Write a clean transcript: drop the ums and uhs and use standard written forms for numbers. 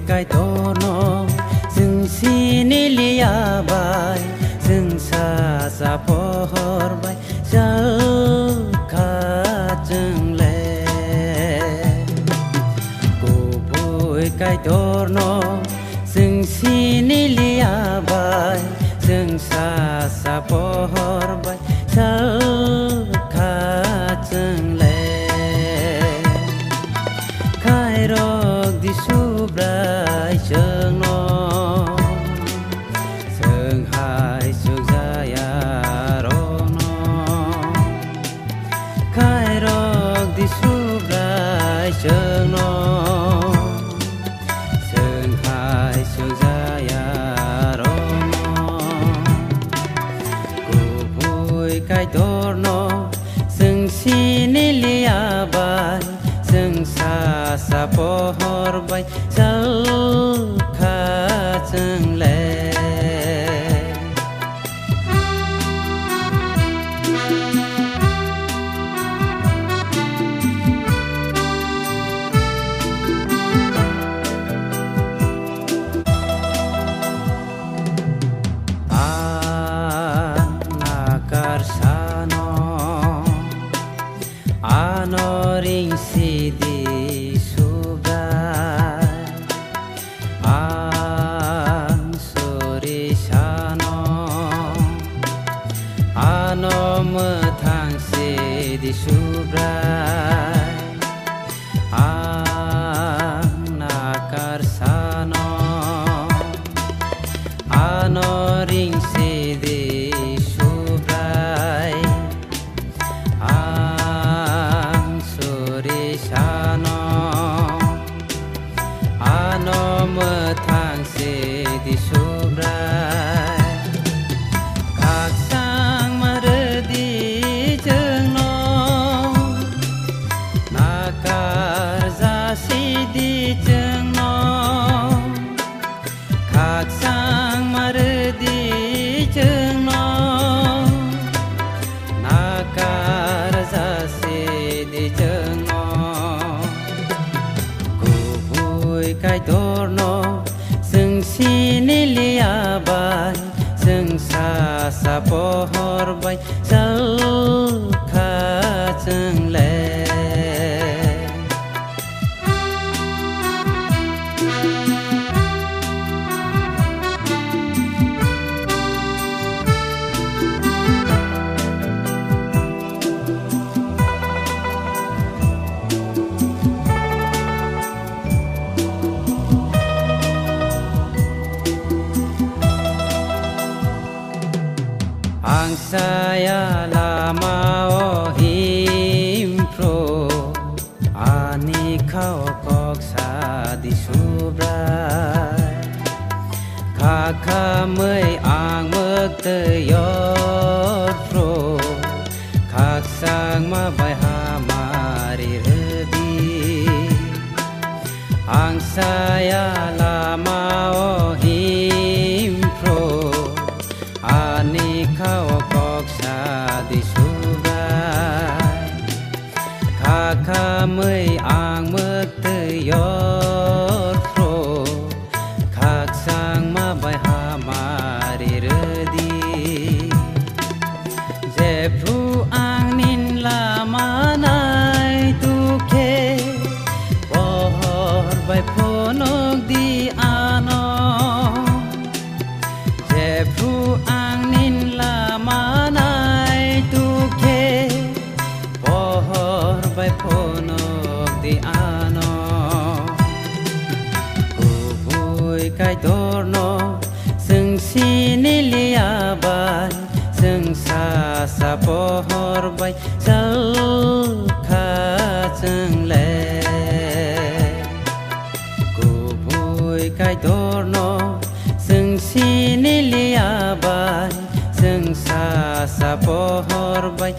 cái tổ nó dừng xin lia bay dừng xa xa pohor bay jal kha chừng le cái tổ nó dừng xin lia bay dừng xa xa pohor bay jal kha chừng le khai rok di subrai chừng nó sương hai sương zaya ro nó khai rok di subrai chừng nó sương hai sương zaya ro nó cô vui cái tổ nó sương xin lia bay sương xa xa pohor bay jal kha chừng le nakar sano ano ring sidi subrai ang suri sano ano methang sidi subrai ang nakar sano ano ring sidi subrai sano ano methang se di subrai khak sang mardi chừng nó nakar za si di chừng nó khak sang mardi chừng nó nakar za si di chừng nó cái tổ nó sừng xin lia bay sừng xa xa pohor bay jal kha chừng le ang saya lama o himpro ani khao kok sa di subrai kha kha mới ang mực tới yot pro khak sang ma bai ha mari redi ang saya lama o himpro ani khao kok sa di subrai kha kha mới ang mực tới yot pro khak sang ma bai ha mari redi je phu ang nin la manai tu khe pohor bai phonok di ano je phu ang nin la manai tu khe pohor bai phonok di ano cô vui cái tổ nó sừng xin lia bay sừng xa xa pohor bay jal kha chừng le cô vui cái tổ nó sừng xin lia bay sừng xa xa pohor bay